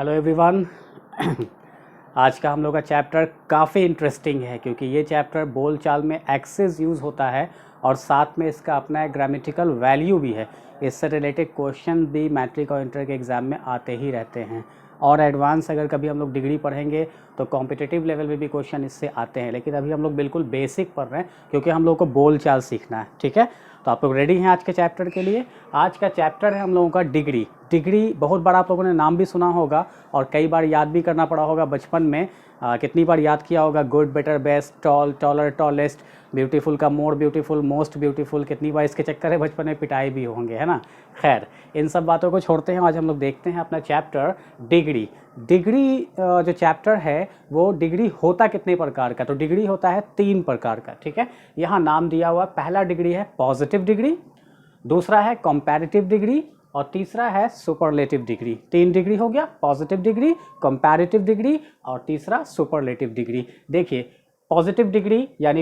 Hello everyone. आज का हम लोग का चैप्टर काफ़ी इंटरेस्टिंग है क्योंकि ये चैप्टर बोलचाल में एक्सेस यूज़ होता है और साथ में इसका अपना एक ग्रामेटिकल वैल्यू भी है। इससे रिलेटेड क्वेश्चन भी मैट्रिक और इंटर के एग्ज़ाम में आते ही रहते हैं और एडवांस अगर कभी हम लोग डिग्री पढ़ेंगे तो कॉम्पिटिटिव लेवल में भी क्वेश्चन इससे आते हैं, लेकिन अभी हम लोग बिल्कुल बेसिक पढ़ रहे हैं क्योंकि हम लोग को बोलचाल सीखना है। ठीक है, तो आप लोग रेडी हैं आज के चैप्टर के लिए। आज का चैप्टर है हम लोगों का डिग्री। डिग्री बहुत बार आप लोगों ने नाम भी सुना होगा और कई बार याद भी करना पड़ा होगा बचपन में। कितनी बार याद किया होगा good, better, best, tall, taller, tallest, beautiful का मोर ब्यूटीफुल, मोस्ट ब्यूटीफुल। कितनी बार इसके चक्कर है बचपन में पिटाई भी होंगे, है ना। खैर, इन सब बातों को छोड़ते हैं, आज हम लोग देखते हैं अपना चैप्टर डिग्री। डिग्री जो चैप्टर है वो डिग्री होता कितने प्रकार का, तो डिग्री होता है 3 प्रकार का। ठीक है, यहाँ नाम दिया हुआ पहला डिग्री है पॉजिटिव डिग्री, दूसरा है कंपैरेटिव डिग्री और तीसरा है सुपरलेटिव डिग्री। 3 डिग्री हो गया, पॉजिटिव डिग्री, कंपैरेटिव डिग्री और तीसरा सुपरलेटिव डिग्री। देखिए, पॉजिटिव डिग्री यानी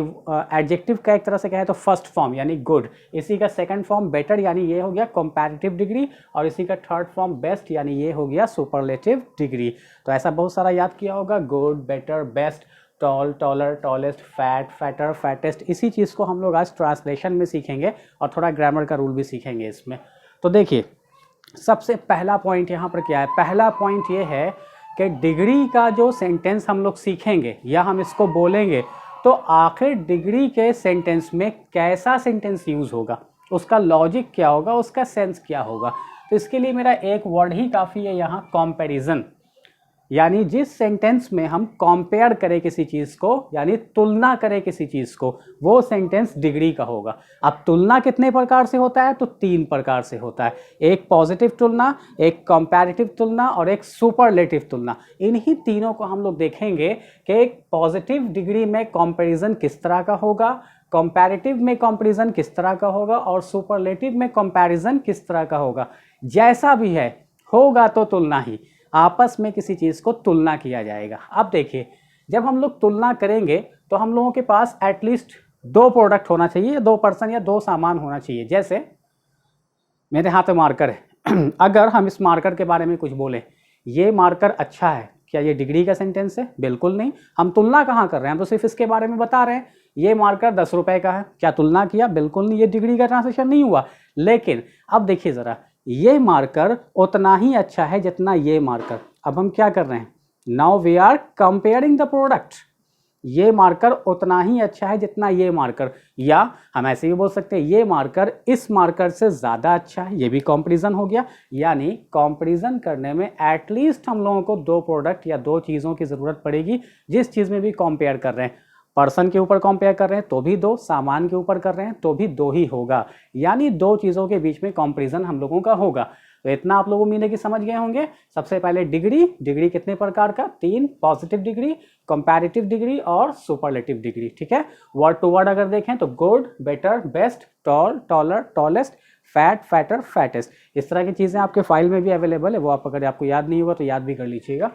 एडजेक्टिव का एक तरह से कहे तो फर्स्ट फॉर्म यानी गुड, इसी का सेकंड फॉर्म बेटर यानी ये हो गया कंपैरेटिव डिग्री और इसी का थर्ड फॉर्म बेस्ट यानी ये हो गया सुपरलेटिव डिग्री। तो ऐसा बहुत सारा याद किया होगा, good, better, best, tall, taller, tallest, fat, fatter, fattest. इसी चीज़ को हम लोग आज ट्रांसलेशन में सीखेंगे और थोड़ा ग्रामर का रूल भी सीखेंगे इसमें। तो देखिए, सबसे पहला पॉइंट यहाँ पर क्या है। पहला पॉइंट ये है कि डिग्री का जो सेंटेंस हम लोग सीखेंगे या हम इसको बोलेंगे तो आखिर डिग्री के सेंटेंस में कैसा सेंटेंस यूज़ होगा, उसका लॉजिक क्या होगा, उसका सेंस क्या होगा। तो इसके लिए मेरा एक वर्ड ही काफ़ी है यहाँ, कंपैरिजन। यानी जिस सेंटेंस में हम कंपेयर करें किसी चीज़ को यानी तुलना करें किसी चीज़ को, वो सेंटेंस डिग्री का होगा। अब तुलना कितने प्रकार से होता है, तो 3 प्रकार से होता है। एक पॉजिटिव तुलना, एक कंपैरेटिव तुलना और एक सुपरलेटिव तुलना। इन्हीं तीनों को हम लोग देखेंगे कि एक पॉजिटिव डिग्री में कंपैरिजन किस तरह का होगा, कंपैरेटिव में कंपैरिजन किस तरह का होगा और सुपरलेटिव में कंपैरिजन किस तरह का होगा। जैसा भी है होगा तो तुलना ही, आपस में किसी चीज़ को तुलना किया जाएगा। अब देखिए, जब हम लोग तुलना करेंगे तो हम लोगों के पास एटलीस्ट 2 प्रोडक्ट होना चाहिए, 2 पर्सन या 2 सामान होना चाहिए। जैसे मेरे हाथ में मार्कर है अगर हम इस मार्कर के बारे में कुछ बोलें, ये मार्कर अच्छा है, क्या ये डिग्री का सेंटेंस है? बिल्कुल नहीं। हम तुलना कहाँ कर रहे हैं, हम तो सिर्फ इसके बारे में बता रहे हैं। ये मार्कर 10 रुपए का है, क्या तुलना किया? बिल्कुल नहीं, ये डिग्री का ट्रांसलेशन नहीं हुआ। लेकिन अब देखिए ज़रा, ये मार्कर उतना ही अच्छा है जितना ये मार्कर। अब हम क्या कर रहे हैं, now we are comparing the product. ये मार्कर उतना ही अच्छा है जितना ये मार्कर, या हम ऐसे भी बोल सकते हैं ये मार्कर इस मार्कर से ज़्यादा अच्छा है। ये भी कंपैरिजन हो गया। यानी कंपैरिजन करने में एटलीस्ट हम लोगों को 2 प्रोडक्ट या 2 चीज़ों की ज़रूरत पड़ेगी। जिस चीज़ में भी कंपेयर कर रहे हैं, पर्सन के ऊपर कंपेयर कर रहे हैं तो भी 2, सामान के ऊपर कर रहे हैं तो भी 2 ही होगा। यानी 2 चीज़ों के बीच में कंपैरिजन हम लोगों का होगा। तो इतना आप लोगों मीनिंग की समझ गए होंगे। सबसे पहले डिग्री, डिग्री कितने प्रकार का? 3, पॉजिटिव डिग्री, कंपैरेटिव डिग्री और सुपरलेटिव डिग्री। ठीक है, वर्ड टू वर्ड अगर देखें तो good, better, best, tall, taller, tallest, fat, fatter, fattest. इस तरह की चीज़ें आपके फाइल में भी अवेलेबल है, वो आप अगर आपको याद नहीं होगा तो याद भी कर लीजिएगा।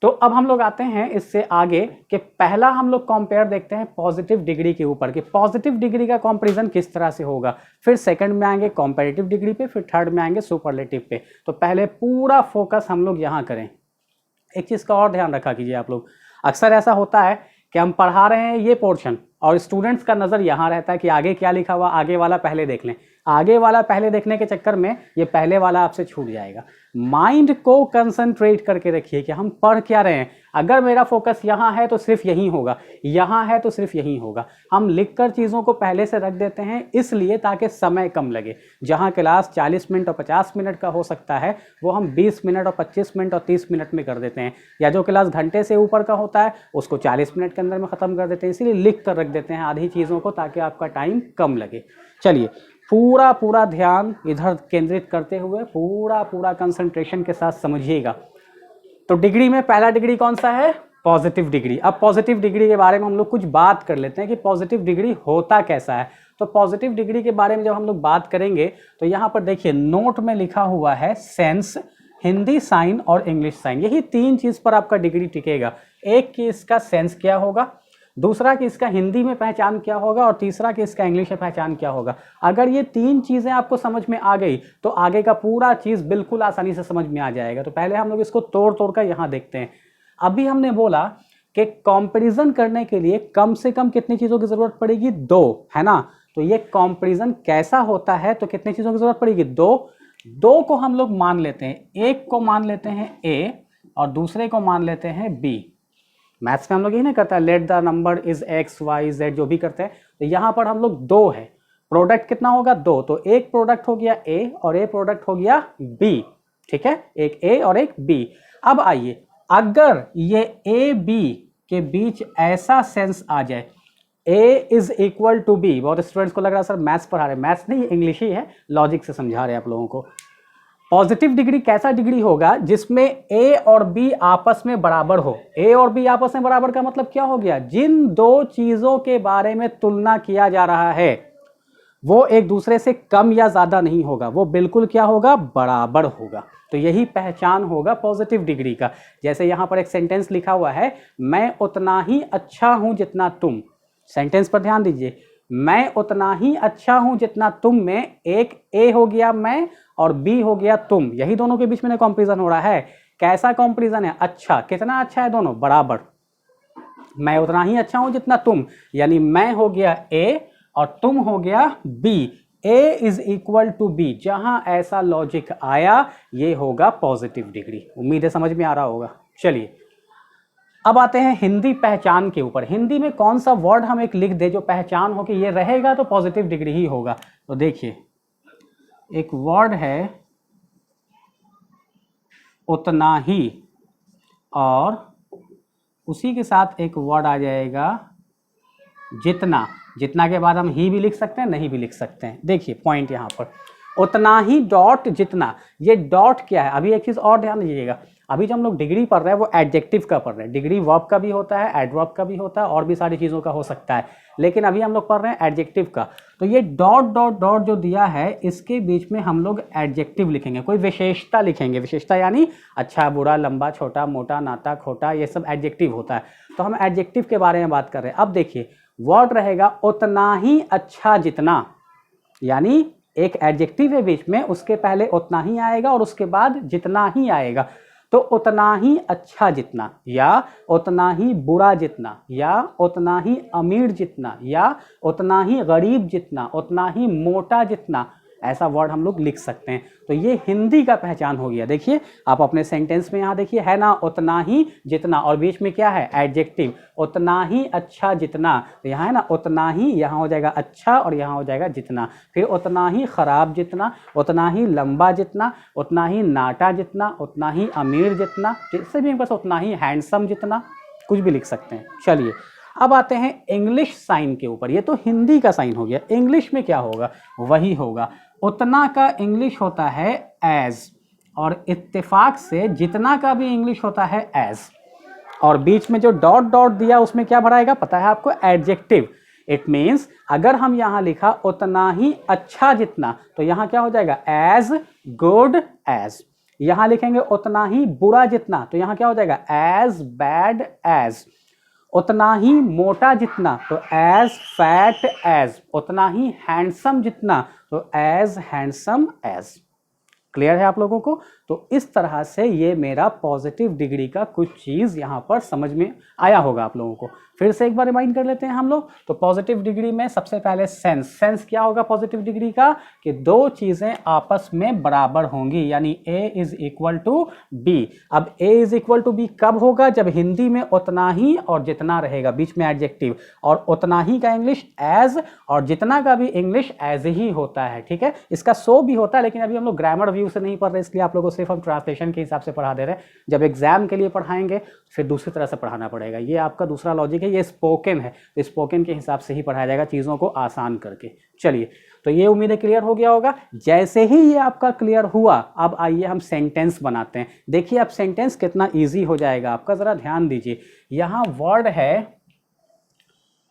तो अब हम लोग आते हैं इससे आगे कि पहला हम लोग कंपेयर देखते हैं पॉजिटिव डिग्री के ऊपर कि पॉजिटिव डिग्री का कंपैरिजन किस तरह से होगा। फिर सेकंड में आएंगे कंपैरेटिव डिग्री पे, फिर थर्ड में आएंगे सुपरलेटिव पे। तो पहले पूरा फोकस हम लोग यहाँ करें। एक चीज़ का और ध्यान रखा कीजिए आप लोग, अक्सर ऐसा होता है कि हम पढ़ा रहे हैं ये पोर्शन और स्टूडेंट्स का नज़र यहाँ रहता है कि आगे क्या लिखा हुआ, आगे वाला पहले देख लें। आगे वाला पहले देखने के चक्कर में ये पहले वाला आपसे छूट जाएगा। माइंड को कंसंट्रेट करके रखिए कि हम पढ़ क्या रहे हैं। अगर मेरा फोकस यहाँ है तो सिर्फ यहीं होगा, यहाँ है तो सिर्फ यहीं होगा। हम लिखकर चीज़ों को पहले से रख देते हैं इसलिए ताकि समय कम लगे। जहाँ क्लास 40 मिनट और 50 मिनट का हो सकता है वो हम 20 मिनट और 25 मिनट और 30 मिनट में कर देते हैं, या जो क्लास घंटे से ऊपर का होता है उसको 40 मिनट के अंदर में ख़त्म कर देते हैं। इसीलिए लिख कर रख देते हैं आधी चीज़ों को ताकि आपका टाइम कम लगे। चलिए, पूरा ध्यान इधर केंद्रित करते हुए पूरा कंसंट्रेशन के साथ समझिएगा। तो डिग्री में पहला डिग्री कौन सा है? Positive degree. अब पॉजिटिव डिग्री के बारे में हम लोग कुछ बात कर लेते हैं कि पॉजिटिव डिग्री होता कैसा है। तो पॉजिटिव डिग्री के बारे में जब हम लोग बात करेंगे तो यहाँ पर देखिए नोट में लिखा हुआ है सेंस, हिंदी साइन और इंग्लिश साइन। यही 3 चीज़ पर आपका डिग्री टिकेगा। एक कि इसका सेंस क्या होगा, दूसरा कि इसका हिंदी में पहचान क्या होगा, और तीसरा कि इसका इंग्लिश में पहचान क्या होगा। अगर ये तीन चीज़ें आपको समझ में आ गई तो आगे का पूरा चीज़ बिल्कुल आसानी से समझ में आ जाएगा। तो पहले हम लोग इसको तोड़ तोड़ कर यहाँ देखते हैं। अभी हमने बोला कि कंपैरिजन करने के लिए कम से कम कितनी चीज़ों की ज़रूरत पड़ेगी, 2, है ना। तो ये कंपैरिजन कैसा होता है, तो कितनी चीज़ों की ज़रूरत पड़ेगी, 2 को हम लोग मान लेते हैं, एक को मान लेते हैं A और दूसरे को मान लेते हैं B। मैथ्स में हम लोग यही नहीं करता है, let the number is x y z, जो भी करते हैं। तो यहाँ पर हम लोग 2 है, प्रोडक्ट कितना होगा, 2, तो एक प्रोडक्ट हो गया A और एक प्रोडक्ट हो गया B, ठीक है, एक A और एक B। अब आइए, अगर ये A B के बीच ऐसा सेंस आ जाए, A is equal to B, बहुत स्टूडेंट्स को लग रहा है सर मैथ्स पढ़ा रहे, मैथ्स नहीं, इंग्लिश ही है, लॉजिक से समझा रहे हैं आप लोगों को। पॉजिटिव डिग्री कैसा डिग्री होगा, जिसमें A और B आपस में बराबर हो। A और B आपस में बराबर का मतलब क्या हो गया, जिन दो चीजों के बारे में तुलना किया जा रहा है वो एक दूसरे से कम या ज्यादा नहीं होगा, वो बिल्कुल क्या होगा, बराबर होगा। तो यही पहचान होगा पॉजिटिव डिग्री का। जैसे यहां पर एक सेंटेंस लिखा हुआ है, मैं उतना ही अच्छा हूं जितना तुम। सेंटेंस पर ध्यान दीजिए, मैं उतना ही अच्छा हूं जितना तुम में एक A हो गया मैं और B हो गया तुम, यही दोनों के बीच में कंपैरिजन हो रहा है। कैसा कंपैरिजन है, अच्छा, कितना अच्छा है, दोनों बराबर। मैं उतना ही अच्छा हूं जितना तुम, यानी मैं हो गया A और तुम हो गया B। A is equal to B, जहां ऐसा लॉजिक आया ये होगा पॉजिटिव डिग्री। उम्मीद है समझ में आ रहा होगा। चलिए अब आते हैं हिंदी पहचान के ऊपर। हिंदी में कौन सा वर्ड हम एक लिख दे जो पहचान हो कि ये रहेगा तो पॉजिटिव डिग्री ही होगा। तो देखिए, एक वर्ड है उतना ही, और उसी के साथ एक वर्ड आ जाएगा जितना। जितना के बाद हम ही भी लिख सकते हैं, नहीं भी लिख सकते हैं। देखिए पॉइंट यहाँ पर, उतना ही डॉट जितना। ये डॉट क्या है, अभी एक चीज और ध्यान दीजिएगा, अभी जो हम लोग डिग्री पढ़ रहे हैं वो एडजेक्टिव का पढ़ रहे हैं। डिग्री वर्ब का भी होता है, एडवर्ब का भी होता है, और भी सारी चीज़ों का हो सकता है, लेकिन अभी हम लोग पढ़ रहे हैं एडजेक्टिव का। तो ये डॉट डॉट डॉट जो दिया है, इसके बीच में हम लोग एडजेक्टिव लिखेंगे, कोई विशेषता लिखेंगे। विशेषता यानी अच्छा बुरा, लंबा छोटा, मोटा नाता खोटा, ये सब एडजेक्टिव होता है। तो हम एडजेक्टिव के बारे में बात कर रहे हैं। अब देखिए, वर्ड रहेगा उतना ही अच्छा जितना, यानी एक एडजेक्टिव है बीच में, उसके पहले उतना ही आएगा और उसके बाद जितना ही आएगा। तो उतना ही अच्छा जितना, या उतना ही बुरा जितना, या उतना ही अमीर जितना, या उतना ही गरीब जितना, उतना ही मोटा जितना, ऐसा वर्ड हम लोग लिख सकते हैं। तो ये हिंदी का पहचान हो गया। देखिए आप अपने सेंटेंस में यहाँ देखिए, है ना, उतना ही जितना, और बीच में क्या है, एडजेक्टिव, उतना ही अच्छा जितना। तो यहाँ है ना उतना ही, यहाँ हो जाएगा अच्छा और यहाँ हो जाएगा जितना। फिर उतना ही खराब जितना, उतना ही लंबा जितना, उतना ही नाटा जितना, उतना ही अमीर जितना, जिससे भी हमके पास उतना ही हैंडसम जितना, कुछ भी लिख सकते हैं। चलिए अब आते हैं इंग्लिश साइन के ऊपर। ये तो हिंदी का साइन हो गया, इंग्लिश में क्या होगा, वही होगा। उतना का इंग्लिश होता है एज, और इत्तेफाक से जितना का भी इंग्लिश होता है एज, और बीच में जो डॉट डॉट दिया उसमें क्या भराएगा पता है आपको, एडजेक्टिव। इट मीन्स अगर हम यहाँ लिखा उतना ही अच्छा जितना, तो यहाँ क्या हो जाएगा, एज गुड एज। यहाँ लिखेंगे उतना ही बुरा जितना, तो यहाँ क्या हो जाएगा, एज बैड एज। उतना ही मोटा जितना, तो एज फैट एज। उतना ही हैंडसम जितना, तो एज हैंडसम एज। क्लियर है आप लोगों को। तो इस तरह से ये मेरा पॉजिटिव डिग्री का कुछ चीज़ यहाँ पर समझ में आया होगा आप लोगों को। फिर से एक बार रिमाइंड कर लेते हैं हम लोग। तो पॉजिटिव डिग्री में सबसे पहले सेंस। सेंस क्या होगा पॉजिटिव डिग्री का, कि दो चीज़ें आपस में बराबर होंगी, यानी A is equal to B। अब A is equal to B कब होगा, जब हिंदी में उतना ही और जितना रहेगा, बीच में एडजेक्टिव, और उतना ही का इंग्लिश एज, और जितना का भी इंग्लिश एज ही होता है। ठीक है, इसका सो भी होता है, लेकिन अभी हम लोग ग्रामर व्यू से नहीं पढ़ रहे, इसलिए आप लोगों को सिर्फ हम ट्रांसलेशन के हिसाब से पढ़ा दे रहे हैं। जब एग्जाम के लिए पढ़ाएंगे फिर दूसरी तरह से पढ़ाना पड़ेगा। ये आपका दूसरा लॉजिक है, ये स्पोकन है, तो स्पोकन के हिसाब से ही पढ़ाया जाएगा, चीज़ों को आसान करके। चलिए, तो ये उम्मीद है क्लियर हो गया होगा। जैसे ही ये आपका क्लियर हुआ, अब आइए हम सेंटेंस बनाते हैं। देखिए अब सेंटेंस कितना ईजी हो जाएगा आपका, ज़रा ध्यान दीजिए। यहाँ वर्ड है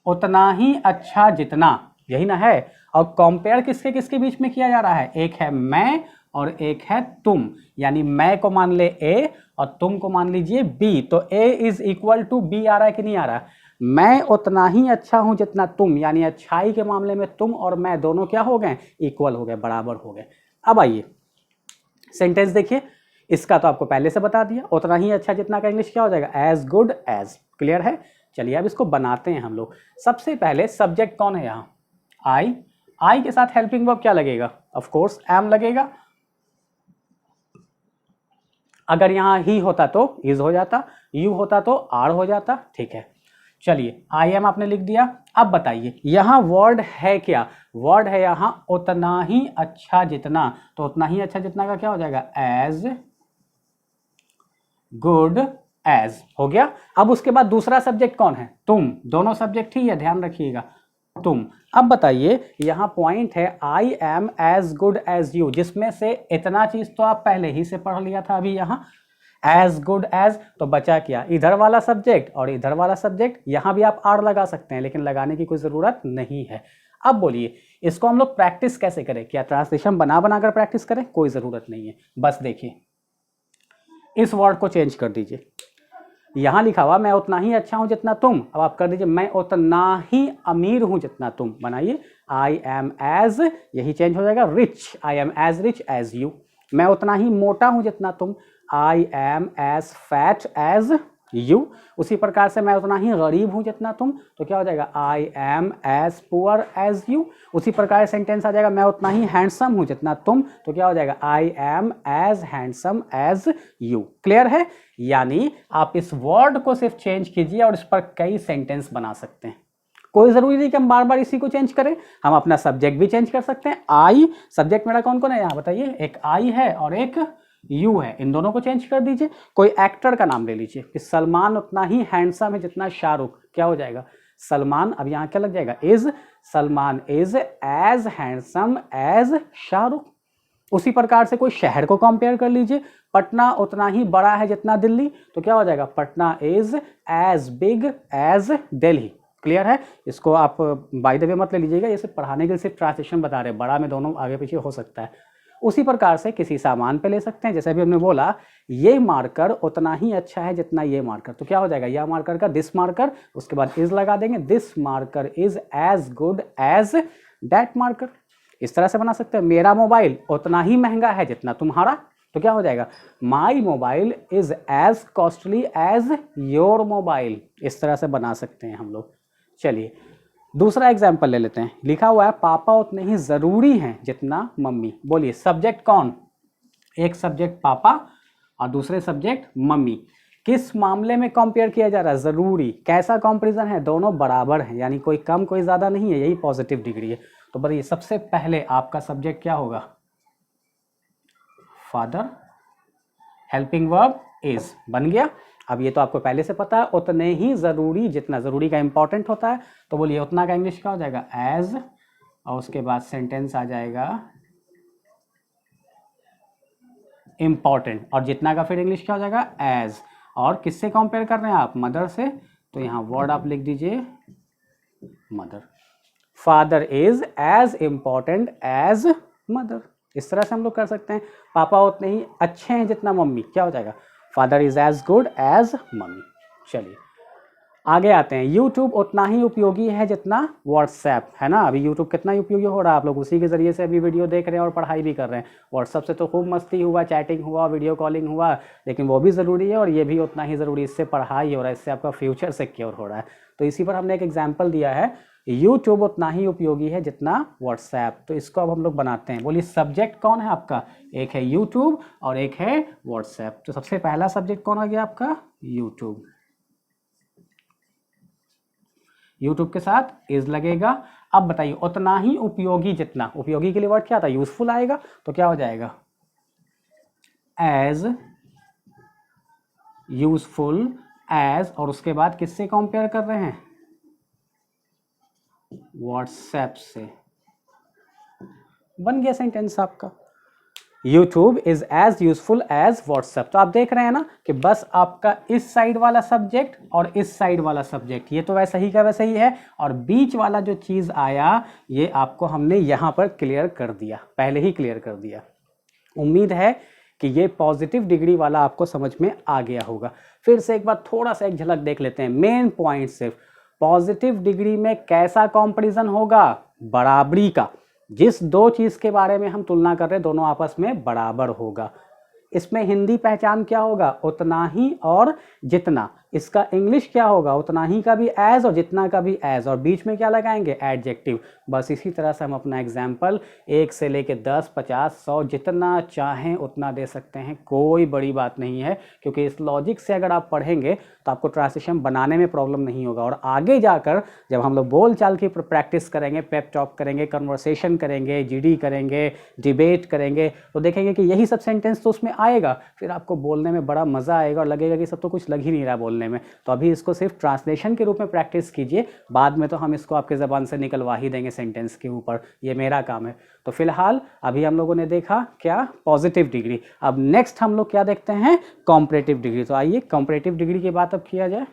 उतना ही अच्छा जितना, यही ना है, और कंपेयर किसके किसके बीच में किया जा रहा है, एक है मैं और एक है तुम, यानी मैं को मान ले A और तुम को मान लीजिए B। तो A is equal to B आ रहा है कि नहीं आ रहा है। मैं उतना ही अच्छा हूं जितना तुम, यानी अच्छाई के मामले में तुम और मैं दोनों क्या हो गए, इक्वल हो गए, बराबर हो गए। अब आइए सेंटेंस देखिए, इसका तो आपको पहले से बता दिया, उतना ही अच्छा जितना का इंग्लिश क्या हो जाएगा, एज गुड एज। क्लियर है? चलिए अब इसको बनाते हैं हम लोग। सबसे पहले सब्जेक्ट कौन है यहाँ, आई। आई के साथ हेल्पिंग वर्ब क्या लगेगा, ऑफ कोर्स एम लगेगा। अगर यहाँ ही होता तो इज हो जाता, यू होता तो आर हो जाता। ठीक है, चलिए आई एम आपने लिख दिया। अब बताइए यहाँ वर्ड है क्या, वर्ड है यहाँ उतना ही अच्छा जितना, तो उतना ही अच्छा जितना का क्या हो जाएगा, एज गुड एज हो गया। अब उसके बाद दूसरा सब्जेक्ट कौन है, तुम। दोनों सब्जेक्ट ही है, ध्यान रखिएगा, तुम। अब बताइए यहाँ पॉइंट है I am as good as you, जिसमें से इतना चीज तो आप पहले ही से पढ़ लिया था अभी यहाँ, एज गुड एज। तो बचा क्या, इधर वाला सब्जेक्ट और इधर वाला सब्जेक्ट। यहाँ भी आप आर लगा सकते हैं, लेकिन लगाने की कोई जरूरत नहीं है। अब बोलिए इसको हम लोग प्रैक्टिस कैसे करें, क्या ट्रांसलेशन बना बनाकर प्रैक्टिस करें, कोई जरूरत नहीं है। बस देखिए इस वर्ड को चेंज कर दीजिए, यहां लिखा हुआ मैं उतना ही अच्छा हूं जितना तुम, अब आप कर दीजिए मैं उतना ही अमीर हूं जितना तुम। बनाइए आई एम एज, यही चेंज हो जाएगा, rich. I am as rich as you. मैं उतना ही मोटा हूं जितना तुम, I am as fat as you. उसी प्रकार से मैं उतना ही गरीब हूं जितना तुम, तो क्या हो जाएगा, I am as poor as you. उसी प्रकार सेंटेंस आ जाएगा मैं उतना ही हैंडसम हूं जितना तुम, तो क्या हो जाएगा, I am as handsome as you. Clear है? यानी आप इस वर्ड को सिर्फ चेंज कीजिए और इस पर कई सेंटेंस बना सकते हैं। कोई जरूरी नहीं कि हम बार बार इसी को चेंज करें, हम अपना सब्जेक्ट भी चेंज कर सकते हैं। आई सब्जेक्ट मेरा कौन कौन है यहाँ बताइए, एक आई है और एक यू है, इन दोनों को चेंज कर दीजिए। कोई एक्टर का नाम ले लीजिए कि सलमान उतना ही हैंडसम है जितना शाहरुख, क्या हो जाएगा, सलमान। अब यहाँ क्या लग जाएगा, is. Salman is as handsome as Shahrukh. उसी प्रकार से कोई शहर को कंपेयर कर लीजिए, पटना उतना ही बड़ा है जितना दिल्ली, तो क्या हो जाएगा, Patna is as big as Delhi. Clear है? इसको आप बाय द वे मत ले लीजिएगा, ये सिर्फ पढ़ाने के लिए सिर्फ ट्रांसलेशन बता रहे हैं, बड़ा में दोनों आगे पीछे हो सकता है। उसी प्रकार से किसी सामान पे ले सकते हैं, जैसे अभी हमने बोला ये मार्कर उतना ही अच्छा है जितना ये मार्कर, तो क्या हो जाएगा, यह मार्कर का दिस मार्कर, उसके बाद इज लगा देंगे, this marker is as good as that marker. इस तरह से बना सकते हैं। मेरा मोबाइल उतना ही महंगा है जितना तुम्हारा, तो क्या हो जाएगा, my mobile is as costly as your mobile. इस तरह से बना सकते हैं हम लोग। चलिए दूसरा एग्जाम्पल ले लेते हैं। लिखा हुआ है पापा उतने ही जरूरी हैं जितना मम्मी। बोलिए सब्जेक्ट कौन, एक सब्जेक्ट पापा और दूसरे सब्जेक्ट मम्मी। किस मामले में कंपेयर किया जा रहा है, जरूरी। कैसा कंपैरिजन है, दोनों बराबर हैं, यानी कोई कम कोई ज्यादा नहीं है, यही पॉजिटिव डिग्री है। तो बताइए सबसे पहले आपका सब्जेक्ट क्या होगा, फादर, हेल्पिंग वर्ब इज, बन गया। अब ये तो आपको पहले से पता है, उतने ही जरूरी जितना, जरूरी का इंपॉर्टेंट होता है, तो बोलिए उतना का इंग्लिश क्या हो जाएगा, एज, और उसके बाद सेंटेंस आ जाएगा इंपॉर्टेंट, और जितना का फिर इंग्लिश क्या हो जाएगा, एज। और किससे कंपेयर कर रहे हैं आप, मदर से, तो यहाँ वर्ड आप लिख दीजिए mother. Father is as important as mother. इस तरह से हम लोग कर सकते हैं। पापा उतने ही अच्छे हैं जितना मम्मी, क्या हो जाएगा, father is as good as mummy. चलिए आगे आते हैं। यूट्यूब उतना ही उपयोगी है जितना व्हाट्सएप, है ना। अभी यूट्यूब कितना उपयोगी हो रहा है, आप लोग उसी के जरिए से अभी वीडियो देख रहे हैं और पढ़ाई भी कर रहे हैं। व्हाट्सएप से तो खूब मस्ती हुआ, चैटिंग हुआ, वीडियो कॉलिंग हुआ, लेकिन वो भी ज़रूरी है और ये भी उतना ही ज़रूरी। इससे पढ़ाई हो रहा है, इससे आपका फ्यूचर सिक्योर हो रहा है। तो इसी पर हमने एक एग्जाम्पल दिया है, यूट्यूब उतना ही उपयोगी है जितना व्हाट्सएप। तो इसको अब हम लोग बनाते हैं। बोलिए सब्जेक्ट कौन है आपका, एक है यूट्यूब और एक है व्हाट्सएप। तो सबसे पहला सब्जेक्ट कौन आ गया आपका, यूट्यूब। यूट्यूब के साथ इज लगेगा। अब बताइए उतना ही उपयोगी जितना, उपयोगी के लिए वर्ड क्या आता है, यूजफुल आएगा, तो क्या हो जाएगा, एज यूजफुल एज, और उसके बाद किससे कंपेयर कर रहे हैं, व्हाट्सएप से। बन गया सेंटेंस आपका, YouTube is as useful as WhatsApp. तो आप देख रहे हैं ना कि बस आपका इस साइड वाला सब्जेक्ट और इस साइड वाला सब्जेक्ट, ये तो वैसा ही का वैसा ही है, और बीच वाला जो चीज आया ये आपको हमने यहां पर क्लियर कर दिया, पहले ही क्लियर कर दिया। उम्मीद है कि ये पॉजिटिव डिग्री वाला आपको समझ में आ गया होगा। फिर से एक बार थोड़ा सा एक झलक देख लेते हैं, मेन पॉइंट सिर्फ। पॉजिटिव डिग्री में कैसा कंपैरिजन होगा? बराबरी का। जिस दो चीज के बारे में हम तुलना कर रहे हैं दोनों आपस में बराबर होगा। इसमें हिंदी पहचान क्या होगा? उतना ही और जितना। इसका इंग्लिश क्या होगा? उतना ही का भी एज और जितना का भी एज, और बीच में क्या लगाएंगे? एडजेक्टिव। बस इसी तरह से हम अपना एग्जाम्पल 1 से लेके 10, 50, 100 जितना चाहें उतना दे सकते हैं, कोई बड़ी बात नहीं है, क्योंकि इस लॉजिक से अगर आप पढ़ेंगे तो आपको ट्रांसलेशन बनाने में प्रॉब्लम नहीं होगा। और आगे जाकर जब हम लोग बोल चाल की प्रैक्टिस करेंगे, पेप टॉक करेंगे, कन्वर्सेशन करेंगे, जीडी करेंगे, डिबेट करेंगे, तो देखेंगे कि यही सब सेंटेंस तो उसमें आएगा, फिर आपको बोलने में बड़ा मज़ा आएगा और लगेगा कि सब तो कुछ लग ही नहीं रहा बोलने में। तो अभी इसको सिर्फ ट्रांसलेशन के रूप में प्रैक्टिस कीजिए, बाद में तो हम इसको आपके ज़बान से निकलवा ही देंगे सेंटेंस के ऊपर, ये मेरा काम है। तो फिलहाल अभी हम लोगों ने देखा क्या? Positive degree. अब नेक्स्ट हम लोग क्या देखते हैं? Comparative degree. तो आइए कॉम्परेटिव डिग्री की बात अब किया जाए।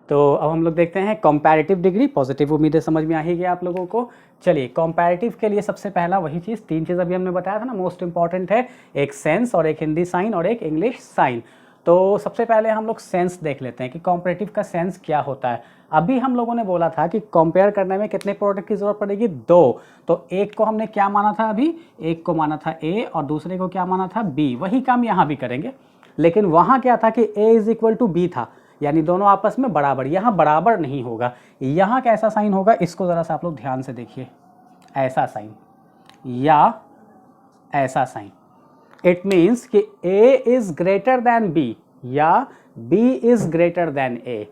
तो अब हम लोग देखते हैं कंपैरेटिव डिग्री। पॉजिटिव उम्मीदें समझ में आ ही गया आप लोगों को। चलिए, कंपैरेटिव के लिए सबसे पहला वही चीज़, 3 चीज़ अभी हमने बताया था ना, मोस्ट इंपॉर्टेंट है, एक सेंस और एक हिंदी साइन और एक इंग्लिश साइन। तो सबसे पहले हम लोग सेंस देख लेते हैं कि कंपैरेटिव का सेंस क्या होता है। अभी हम लोगों ने बोला था कि कंपेयर करने में कितने प्रोडक्ट की जरूरत पड़ेगी? 2। तो एक को हमने क्या माना था? अभी एक को माना था ए और दूसरे को क्या माना था? बी। वही काम यहाँ भी करेंगे, लेकिन वहाँ क्या था कि ए इज इक्वल टू बी था, यानी दोनों आपस में बराबर। यहाँ बराबर नहीं होगा। यहाँ कैसा साइन होगा? इसको ज़रा सा आप लोग ध्यान से देखिए, ऐसा साइन या ऐसा साइन। इट मीन्स कि A is greater than B या B is greater than A।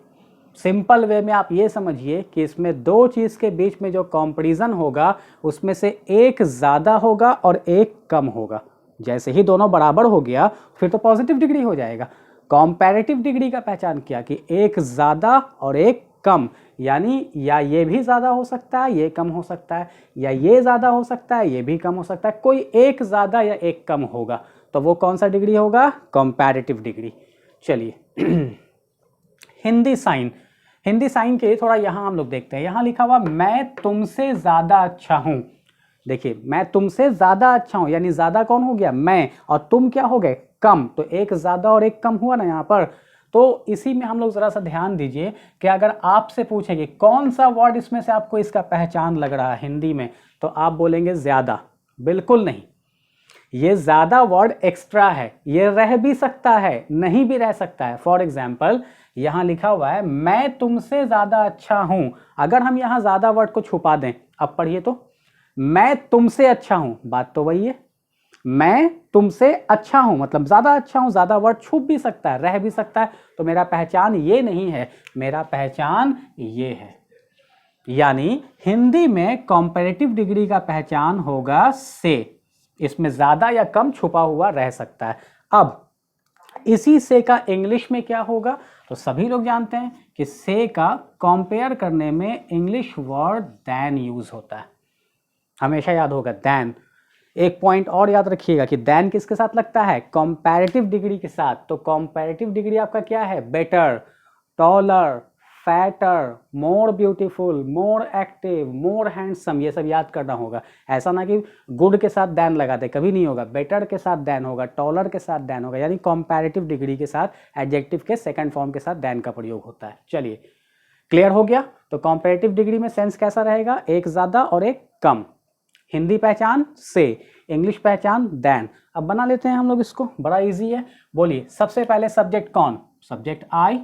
Simple way में आप ये समझिए कि इसमें दो चीज़ के बीच में जो कंपैरिजन होगा उसमें से एक ज़्यादा होगा और एक कम होगा। जैसे ही दोनों बराबर हो गया फिर तो पॉजिटिव डिग्री हो जाएगा। कंपैरेटिव डिग्री का पहचान किया कि एक ज़्यादा और एक कम, यानी या ये भी ज़्यादा हो सकता है, ये कम हो सकता है, या ये ज़्यादा हो सकता है, ये भी कम हो सकता है, कोई एक ज़्यादा या एक कम होगा, तो वो कौन सा डिग्री होगा? Comparative degree. चलिए हिंदी साइन। हिंदी साइन के थोड़ा यहाँ हम लोग देखते हैं। यहाँ लिखा हुआ मैं तुमसे ज़्यादा अच्छा हूँ। देखिए, मैं तुमसे ज़्यादा अच्छा हूँ, यानी ज़्यादा कौन हो गया? मैं, और तुम क्या हो गए? कम। तो एक ज़्यादा और एक कम हुआ ना यहाँ पर। तो इसी में हम लोग ज़रा सा ध्यान दीजिए कि अगर आपसे पूछेंगे कौन सा वर्ड इसमें से आपको इसका पहचान लग रहा है हिंदी में, तो आप बोलेंगे ज़्यादा। बिल्कुल नहीं, ये ज़्यादा वर्ड एक्स्ट्रा है, ये रह भी सकता है, नहीं भी रह सकता है। फॉर एग्जाम्पल यहाँ लिखा हुआ है मैं तुमसे ज़्यादा अच्छा हूँ। अगर हम यहाँ ज़्यादा वर्ड को छुपा दें, अब पढ़िए तो, मैं तुमसे अच्छा हूँ, बात तो वही है। मैं तुमसे अच्छा हूं मतलब ज्यादा अच्छा हूं, ज्यादा वर्ड छुप भी सकता है, रह भी सकता है, तो मेरा पहचान ये नहीं है, मेरा पहचान ये है। यानी हिंदी में कंपैरेटिव डिग्री का पहचान होगा से। इसमें ज्यादा या कम छुपा हुआ रह सकता है। अब इसी से का इंग्लिश में क्या होगा? तो सभी लोग जानते हैं कि से का कंपेयर करने में इंग्लिश वर्ड देन यूज होता है, हमेशा याद होगा देन। एक पॉइंट और याद रखिएगा कि देन किसके साथ लगता है? कंपैरेटिव डिग्री के साथ। तो कंपैरेटिव डिग्री आपका क्या है? Better, taller, fatter, more beautiful, more active, more handsome, ये सब याद करना होगा। ऐसा ना कि गुड के साथ देन लगा दे, कभी नहीं होगा। बेटर के साथ देन होगा, टॉलर के साथ देन होगा, यानी कंपैरेटिव डिग्री के साथ एडजेक्टिव के सेकंड फॉर्म के साथ देन का प्रयोग होता है। चलिए, क्लियर हो गया? तो कंपैरेटिव डिग्री में सेंस कैसा रहेगा? एक ज़्यादा और एक कम। हिंदी पहचान से, इंग्लिश पहचान देन। अब बना लेते हैं हम लोग इसको, बड़ा इजी है। बोलिए, सबसे पहले सब्जेक्ट कौन? Subject I.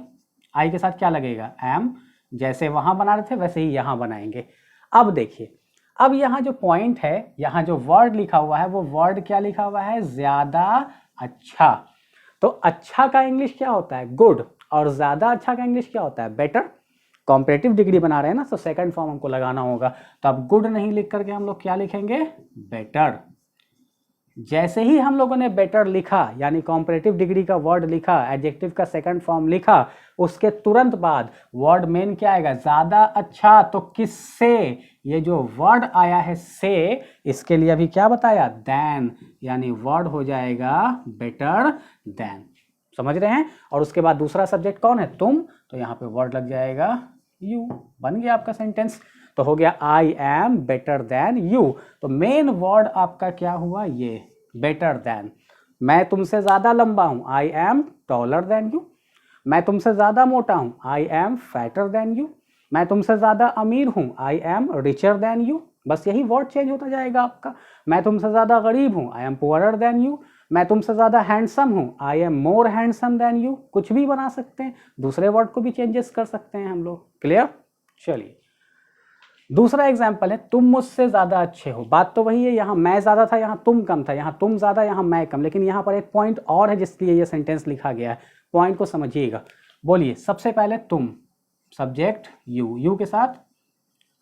आई के साथ क्या लगेगा? एम। जैसे वहां बना रहे थे वैसे ही यहां बनाएंगे। अब देखिए, अब यहाँ जो पॉइंट है, यहाँ जो वर्ड लिखा हुआ है वो वर्ड क्या लिखा हुआ है? ज्यादा अच्छा। तो अच्छा का इंग्लिश क्या होता है? गुड। और ज्यादा अच्छा का इंग्लिश क्या होता है? बेटर। कॉम्परेटिव डिग्री बना रहे हैं ना, तो सेकंड फॉर्म हमको लगाना होगा। तो अब गुड नहीं लिख करके हम लोग क्या लिखेंगे? बेटर। जैसे ही हम लोगों ने बेटर लिखा, यानी कॉम्परेटिव डिग्री का वर्ड लिखा, एडजेक्टिव का सेकंड फॉर्म लिखा, उसके तुरंत बाद वर्ड मेन क्या आएगा? ज्यादा अच्छा। तो किससे? ये जो वर्ड आया है से, इसके लिए अभी क्या बताया? देन, यानी वर्ड हो जाएगा बेटर देन। समझ रहे हैं? और उसके बाद दूसरा सब्जेक्ट कौन है? तुम। तो यहाँ पे वर्ड लग जाएगा यू। बन गया आपका सेंटेंस। तो हो गया I am better than you. तो मेन वर्ड आपका क्या हुआ? ये बेटर देन। मैं तुमसे ज्यादा लंबा हूं, I am taller than you. मैं तुमसे ज़्यादा मोटा हूँ, I am fatter than you. मैं तुमसे ज़्यादा अमीर हूँ, I am richer than you. बस यही वर्ड चेंज होता जाएगा आपका। मैं तुमसे ज़्यादा गरीब हूँ, I am poorer than you. मैं तुमसे ज़्यादा हैंडसम हूँ, I am more handsome than you. कुछ भी बना सकते हैं, दूसरे वर्ड को भी चेंजेस कर सकते हैं हम लोग। क्लियर? चलिए दूसरा एग्जाम्पल है, तुम मुझसे ज़्यादा अच्छे हो। बात तो वही है, यहाँ मैं ज़्यादा था, यहाँ तुम कम था, यहाँ तुम ज़्यादा, यहाँ मैं कम, लेकिन यहाँ पर एक पॉइंट और है जिसके ये सेंटेंस लिखा गया है। पॉइंट को समझिएगा। बोलिए, सबसे पहले तुम, सब्जेक्ट यू के साथ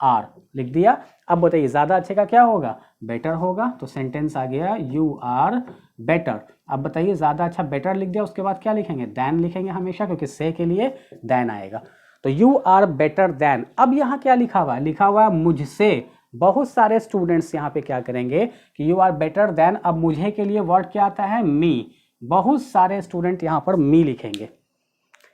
आर लिख दिया। अब बताइए ज़्यादा अच्छे का क्या होगा? बेटर होगा। तो सेंटेंस आ गया यू आर बेटर। अब बताइए ज़्यादा अच्छा बेटर लिख दिया, उसके बाद क्या लिखेंगे? देन लिखेंगे हमेशा, क्योंकि से के लिए देन आएगा। तो यू आर बेटर देन। अब यहाँ क्या लिखा हुआ है? लिखा हुआ है मुझसे। बहुत सारे स्टूडेंट्स यहाँ पे क्या करेंगे कि यू आर बेटर देन, अब मुझे के लिए वर्ड क्या आता है? मी। बहुत सारे स्टूडेंट यहाँ पर मी लिखेंगे।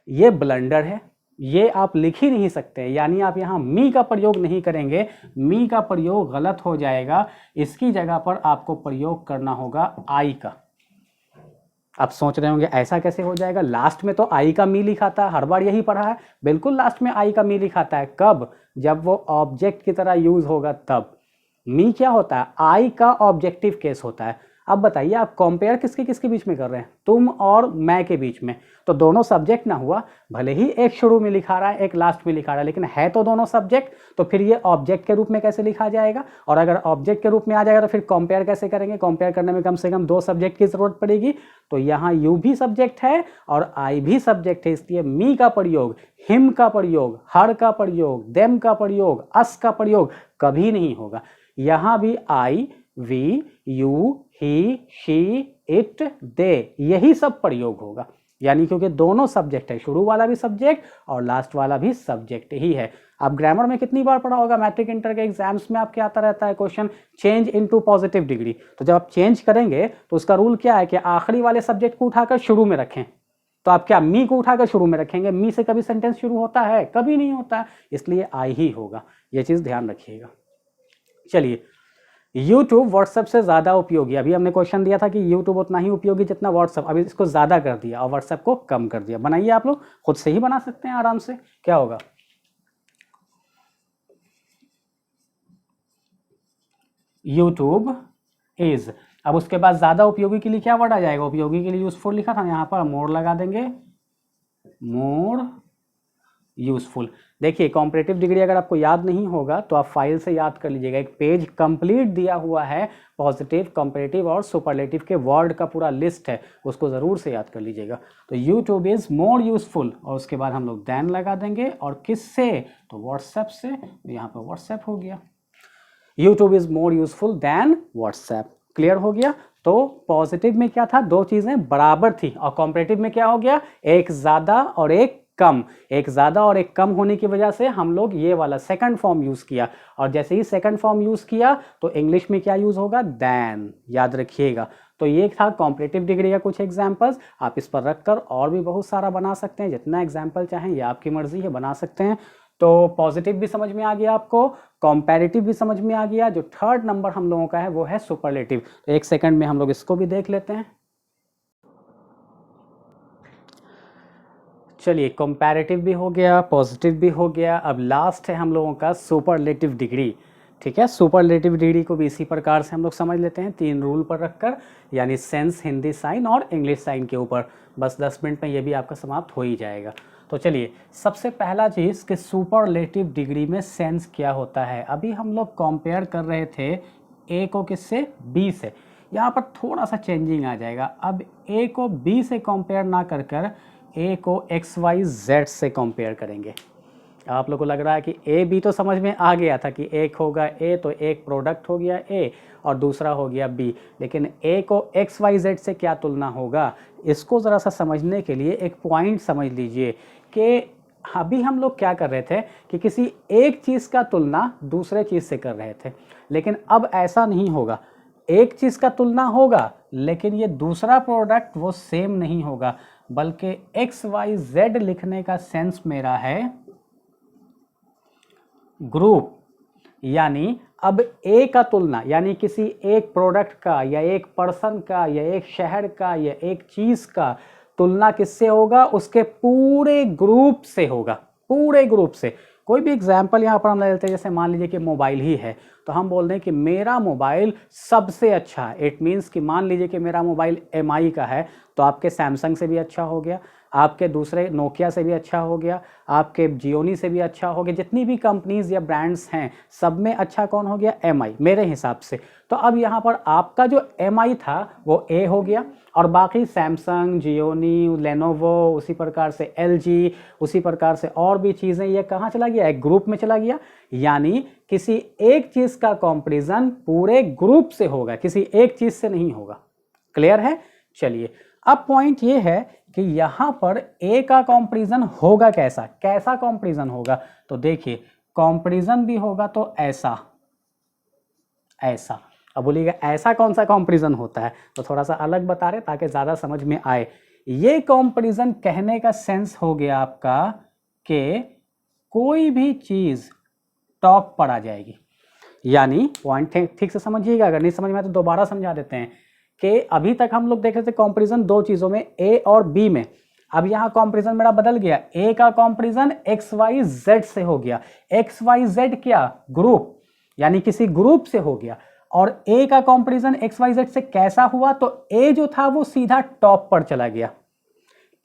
ये ब्लंडर है, ये आप लिख ही नहीं सकते, यानी आप यहाँ मी का प्रयोग नहीं करेंगे। मी का प्रयोग गलत हो जाएगा। इसकी जगह पर आपको प्रयोग करना होगा आई का। आप सोच रहे होंगे ऐसा कैसे हो जाएगा? लास्ट में तो आई का मी लिखाता है, हर बार यही पढ़ा है। बिल्कुल लास्ट में आई का मी लिखाता है। कब? जब वो ऑब्जेक्ट की तरह यूज होगा तब। मी क्या होता है? आई का ऑब्जेक्टिव केस होता है। अब बताइए आप कंपेयर किसके किसके बीच में कर रहे हैं? तुम और मैं के बीच में। तो दोनों सब्जेक्ट ना हुआ, भले ही एक शुरू में लिखा रहा है एक लास्ट में लिखा रहा है, लेकिन है तो दोनों सब्जेक्ट। तो फिर ये ऑब्जेक्ट के रूप में कैसे लिखा जाएगा? और अगर ऑब्जेक्ट के रूप में आ जाएगा तो फिर कंपेयर कैसे करेंगे? कंपेयर करने में कम से कम दो सब्जेक्ट की जरूरत पड़ेगी। तो यहाँ यू भी सब्जेक्ट है और आई भी सब्जेक्ट है, इसलिए मी का प्रयोग, हिम का प्रयोग, हर का प्रयोग, देम का प्रयोग, अस का प्रयोग कभी नहीं होगा। यहाँ भी I, we, you, he, she, it, they, यही सब प्रयोग होगा। यानी क्योंकि दोनों सब्जेक्ट है, शुरू वाला भी सब्जेक्ट और लास्ट वाला भी सब्जेक्ट ही है। अब ग्रामर में कितनी बार पढ़ा होगा? मैट्रिक इंटर के एग्जाम्स में आपके आता रहता है question, change into positive degree. तो जब आप चेंज करेंगे तो उसका रूल क्या है कि आखिरी वाले सब्जेक्ट को उठाकर शुरू में रखें। तो आप क्या मी को उठाकर शुरू में रखेंगे? मी से कभी सेंटेंस शुरू होता है? कभी नहीं होता है, इसलिए आई ही होगा। ये चीज ध्यान रखिएगा। चलिए, यूट्यूब व्हाट्सएप से ज़्यादा उपयोगी। अभी हमने क्वेश्चन दिया था कि यूट्यूब उतना ही उपयोगी जितना व्हाट्सएप, अभी इसको ज़्यादा कर दिया और व्हाट्सएप को कम कर दिया। बनाइए, आप लोग खुद से ही बना सकते हैं आराम से। क्या होगा? YouTube is. अब उसके बाद ज़्यादा उपयोगी के लिए क्या वर्ड आ जाएगा? उपयोगी के लिए यूजफुल लिखा था, यहाँ पर मोर लगा देंगे, मोर यूजफुल। देखिए कॉम्परेटिव डिग्री अगर आपको याद नहीं होगा तो आप फाइल से याद कर लीजिएगा। एक पेज कंप्लीट दिया हुआ है, पॉजिटिव, कंपैरेटिव और सुपरलेटिव के वर्ड का पूरा लिस्ट है, उसको ज़रूर से याद कर लीजिएगा। तो यूट्यूब इज़ मोर यूजफुल और उसके बाद हम लोग देन लगा देंगे। और किससे? तो व्हाट्सएप से। यहाँ पर व्हाट्सएप हो गया। YouTube is more useful than WhatsApp. Clear हो गया? तो पॉजिटिव में क्या था? दो चीज़ें बराबर थी, और कॉम्परेटिव में क्या हो गया? एक ज़्यादा और एक कम। एक ज़्यादा और एक कम होने की वजह से हम लोग ये वाला सेकंड फॉर्म यूज़ किया, और जैसे ही सेकंड फॉर्म यूज़ किया तो इंग्लिश में क्या यूज़ होगा? देन। याद रखिएगा। तो ये था कॉम्परेटिव डिग्री का कुछ एग्जाम्पल्स। आप इस पर रखकर और भी बहुत सारा बना सकते हैं, जितना एग्जाम्पल चाहें, ये आपकी मर्जी है, बना सकते हैं। तो पॉजिटिव भी समझ में आ गया आपको, कंपैरेटिव भी समझ में आ गया। जो थर्ड नंबर हम लोगों का है वो है सुपरलेटिव। तो एक सेकंड में हम लोग इसको भी देख लेते हैं। चलिए, कंपैरेटिव भी हो गया, पॉजिटिव भी हो गया, अब लास्ट है हम लोगों का सुपरलेटिव डिग्री। ठीक है, सुपरलेटिव डिग्री को भी इसी प्रकार से हम लोग समझ लेते हैं, तीन रूल पर रखकर, यानी सेंस, हिंदी साइन और इंग्लिश साइन के ऊपर। बस 10 मिनट में ये भी आपका समाप्त हो ही जाएगा। तो चलिए, सबसे पहला चीज़ कि सुपरलेटिव डिग्री में सेंस क्या होता है। अभी हम लोग कंपेयर कर रहे थे ए को किससे? बी से। यहाँ पर थोड़ा सा चेंजिंग आ जाएगा। अब ए को बी से कंपेयर ना कर कर ए को XYZ से कंपेयर करेंगे। आप लोगों को लग रहा है कि ए बी तो समझ में आ गया था कि एक होगा ए, तो एक प्रोडक्ट हो गया ए और दूसरा हो गया बी, लेकिन ए को XYZ से क्या तुलना होगा? इसको ज़रा सा समझने के लिए एक पॉइंट समझ लीजिए कि अभी हम लोग क्या कर रहे थे कि किसी एक चीज़ का तुलना दूसरे चीज़ से कर रहे थे, लेकिन अब ऐसा नहीं होगा। एक चीज़ का तुलना होगा लेकिन ये दूसरा प्रोडक्ट वो सेम नहीं होगा, बल्कि XYZ लिखने का सेंस मेरा है ग्रुप। यानी अब ए का तुलना, यानी किसी एक प्रोडक्ट का या एक पर्सन का या एक शहर का या एक चीज़ का तुलना किससे होगा? उसके पूरे ग्रुप से होगा, पूरे ग्रुप से। कोई भी एग्जाम्पल यहाँ पर हम ले लेते हैं, जैसे मान लीजिए कि मोबाइल ही है, तो हम बोल दें कि मेरा मोबाइल सबसे अच्छा है। इट मीन्स कि मान लीजिए कि मेरा मोबाइल MI का है, तो आपके सैमसंग से भी अच्छा हो गया, आपके दूसरे नोकिया से भी अच्छा हो गया, आपके जियोनी से भी अच्छा हो गया, जितनी भी कंपनीज या ब्रांड्स हैं सब में अच्छा कौन हो गया? MI, मेरे हिसाब से। तो अब यहाँ पर आपका जो MI था वो A हो गया, और बाकी सैमसंग, जियोनी, लेनोवो, उसी प्रकार से LG, उसी प्रकार से और भी चीज़ें, ये कहाँ चला गया? एक ग्रुप में चला गया। यानी किसी एक चीज़ का कंपैरिजन पूरे ग्रुप से होगा, किसी एक चीज़ से नहीं होगा। क्लियर है? चलिए, अब पॉइंट ये है कि यहाँ पर A का कंपैरिजन होगा कैसा? कैसा कंपैरिजन होगा? तो देखिए, कंपैरिजन भी होगा तो ऐसा, ऐसा। अब बोलिएगा ऐसा कौन सा कंपैरिजन होता है? तो थोड़ा सा अलग बता रहे ताकि ज़्यादा समझ में आए। ये कंपैरिजन कहने का सेंस हो गया आपका कि कोई भी चीज़ टॉप पर आ जाएगी। यानी पॉइंट ठीक से समझिएगा, अगर नहीं समझ में आए तो दोबारा समझा देते हैं कि अभी तक हम लोग देख रहे थे कंपैरिजन दो चीज़ों में, A और B में। अब यहाँ कंपैरिजन मेरा बदल गया, A का कंपैरिजन XYZ से हो गया। XYZ क्या? ग्रुप, यानी किसी ग्रुप से हो गया। और A का कंपैरिजन XYZ से कैसा हुआ? तो A जो था वो सीधा टॉप पर चला गया।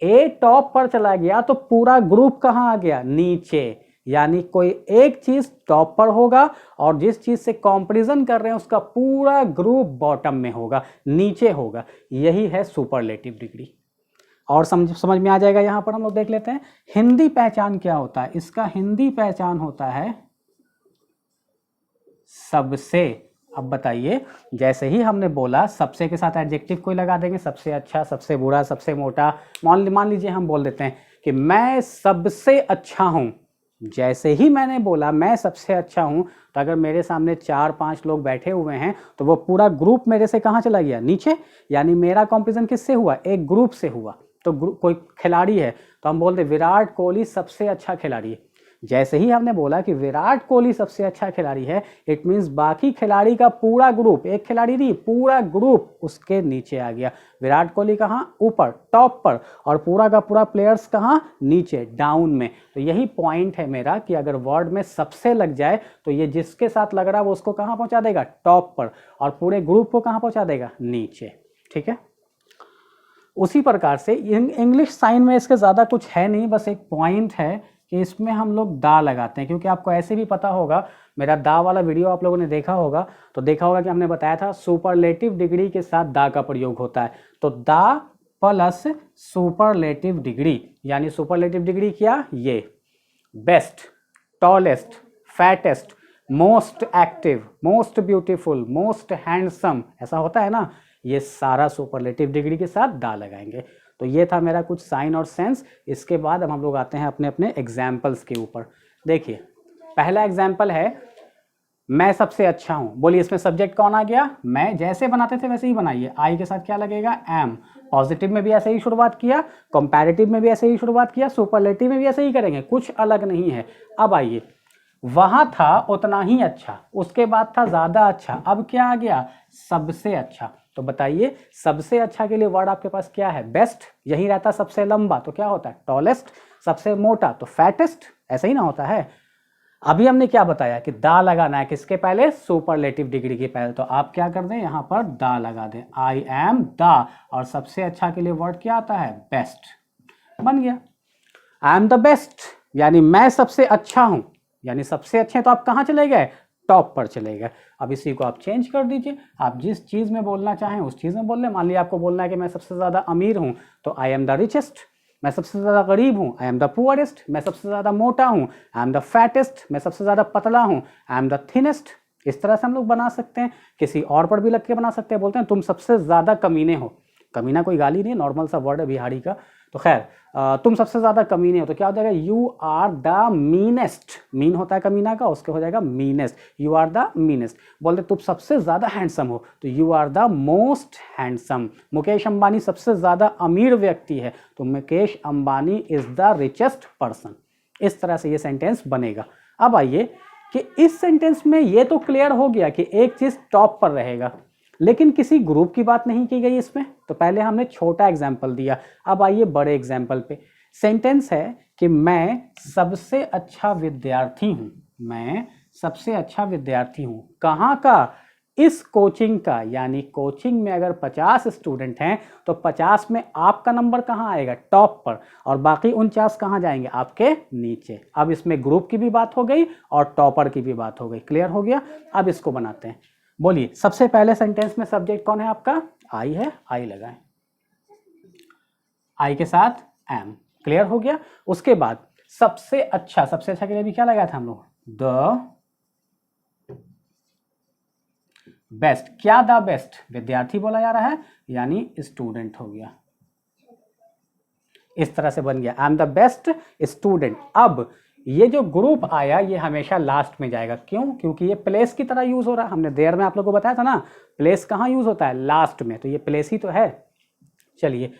A टॉप पर चला गया तो पूरा ग्रुप कहाँ आ गया? नीचे। यानी कोई एक चीज टॉप पर होगा और जिस चीज से कंपैरिजन कर रहे हैं उसका पूरा ग्रुप बॉटम में होगा, नीचे होगा। यही है सुपरलेटिव डिग्री। और समझ में आ जाएगा। यहां पर हम लोग देख लेते हैं हिंदी पहचान क्या होता है। इसका हिंदी पहचान होता है सबसे। अब बताइए, जैसे ही हमने बोला सबसे के साथ एडजेक्टिव कोई लगा देंगे, सबसे अच्छा, सबसे बुरा, सबसे मोटा। मान लीजिए हम बोल देते हैं कि मैं सबसे अच्छा हूं। जैसे ही मैंने बोला मैं सबसे अच्छा हूं, तो अगर मेरे सामने 4-5 लोग बैठे हुए हैं तो वो पूरा ग्रुप मेरे से कहां चला गया? नीचे। यानी मेरा कंपैरिजन किससे हुआ? एक ग्रुप से हुआ। तो कोई खिलाड़ी है तो हम बोलते विराट कोहली सबसे अच्छा खिलाड़ी है। जैसे ही हमने बोला कि विराट कोहली सबसे अच्छा खिलाड़ी है, इट मींस बाकी खिलाड़ी का पूरा ग्रुप, एक खिलाड़ी नहीं पूरा ग्रुप उसके नीचे आ गया। विराट कोहली कहाँ? ऊपर, टॉप पर, और पूरा का पूरा प्लेयर्स कहाँ? नीचे, डाउन में। तो यही पॉइंट है मेरा कि अगर वर्ड में सबसे लग जाए तो ये जिसके साथ लग रहा है वो उसको कहाँ पहुंचा देगा? टॉप पर, और पूरे ग्रुप को कहाँ पहुंचा देगा? नीचे। ठीक है। उसी प्रकार से इंग्लिश साइन में इसके ज़्यादा कुछ है नहीं, बस एक पॉइंट है कि इसमें हम लोग दा लगाते हैं, क्योंकि आपको ऐसे भी पता होगा, मेरा दा वाला वीडियो आप लोगों ने देखा होगा तो देखा होगा कि हमने बताया था सुपरलेटिव डिग्री के साथ दा का प्रयोग होता है। तो दा प्लस सुपरलेटिव डिग्री, यानी सुपरलेटिव डिग्री क्या? ये best, tallest, fattest, most active, most beautiful, most handsome, ऐसा होता है ना। ये सारा सुपरलेटिव डिग्री के साथ दा लगाएंगे। तो ये था मेरा कुछ साइन और सेंस। इसके बाद अब हम लोग आते हैं अपने अपने एग्जाम्पल्स के ऊपर। देखिए, पहला एग्जाम्पल है मैं सबसे अच्छा हूं। बोलिए इसमें सब्जेक्ट कौन आ गया? मैं। जैसे बनाते थे वैसे ही बनाइए। आई के साथ क्या लगेगा? एम। पॉजिटिव में भी ऐसे ही शुरुआत किया, कंपैरेटिव में भी ऐसे ही शुरुआत किया, सुपरलेटिव में भी ऐसे ही करेंगे, कुछ अलग नहीं है। अब आइए, वहां था उतना ही अच्छा, उसके बाद था ज्यादा अच्छा, अब क्या आ गया? सबसे अच्छा। तो बताइए सबसे अच्छा के लिए वर्ड आपके पास क्या है? बेस्ट। यही रहता सबसे लंबा तो क्या होता है? टॉलेस्ट। सबसे मोटा तो फैटेस्ट, ऐसा ही ना होता है। अभी हमने क्या बताया कि दा लगाना है किसके पहले? सुपरलेटिव डिग्री के पहले। तो आप क्या कर दें, यहां पर दा लगा दें, आई एम दा, और सबसे अच्छा के लिए वर्ड क्या आता है? बेस्ट। बन गया, आई एम द बेस्ट, यानी मैं सबसे अच्छा हूं। यानी सबसे अच्छे तो आप कहां चले गए? टॉप पर चले गए। अब इसी को आप चेंज कर दीजिए, आप जिस चीज में बोलना चाहें उस चीज में बोल लें। मान लिया आपको बोलना है कि मैं सबसे ज्यादा अमीर हूं, तो आई एम द रिचेस्ट। मैं सबसे ज्यादा गरीब हूं, आई एम द पुअरेस्ट। मैं सबसे ज्यादा मोटा हूं, आई एम द फैटेस्ट। मैं सबसे ज्यादा पतला हूं, आई एम द थिनेस्ट। इस तरह से हम लोग बना सकते हैं, किसी और पर भी लग के बना सकते हैं। बोलते हैं तुम सबसे ज्यादा कमीने हो। कमीना कोई गाली नहीं है, नॉर्मल सा वर्ड है बिहारी का। तो खैर, तुम सबसे ज्यादा कमीने हो, तो क्या हो जाएगा? You are the meanest. Mean होता है कमीना का, उसके हो जाएगा meanest. You are the meanest. बोलते तुम सबसे ज्यादा हैंडसम हो, तो you are the most handsome. Mukesh Ambani सबसे ज्यादा अमीर व्यक्ति है, तो Mukesh Ambani is the richest person. इस तरह से ये सेंटेंस बनेगा। अब आइए कि इस सेंटेंस में ये तो क्लियर हो गया कि एक चीज टॉप पर रहेगा, लेकिन किसी ग्रुप की बात नहीं की गई इसमें। तो पहले हमने छोटा एग्जाम्पल दिया, अब आइए बड़े एग्जाम्पल पे। सेंटेंस है कि मैं सबसे अच्छा विद्यार्थी हूँ, मैं सबसे अच्छा विद्यार्थी हूँ। कहाँ का? इस कोचिंग का। यानी कोचिंग में अगर 50 स्टूडेंट हैं तो 50 में आपका नंबर कहाँ आएगा? टॉप पर, और बाकी 49 कहाँ जाएंगे? आपके नीचे। अब इसमें ग्रुप की भी बात हो गई और टॉपर की भी बात हो गई। क्लियर हो गया? अब इसको बनाते हैं। बोलिए, सबसे पहले सेंटेंस में सब्जेक्ट कौन है आपका? आई है, आई लगाएं, आई के साथ एम। क्लियर हो गया? उसके बाद सबसे अच्छा, सबसे अच्छा के लिए भी क्या लगाया था हम लोग? The best. क्या द बेस्ट? विद्यार्थी बोला जा रहा है, यानी स्टूडेंट हो गया। इस तरह से बन गया, आई एम द बेस्ट स्टूडेंट। अब ये जो ग्रुप आया ये हमेशा लास्ट में जाएगा। क्यों? क्योंकि ये प्लेस की तरह यूज हो रहा है। हमने देर में आप लोगों को बताया था ना, प्लेस कहाँ यूज होता है? लास्ट में। तो ये प्लेस ही तो है। चलिए,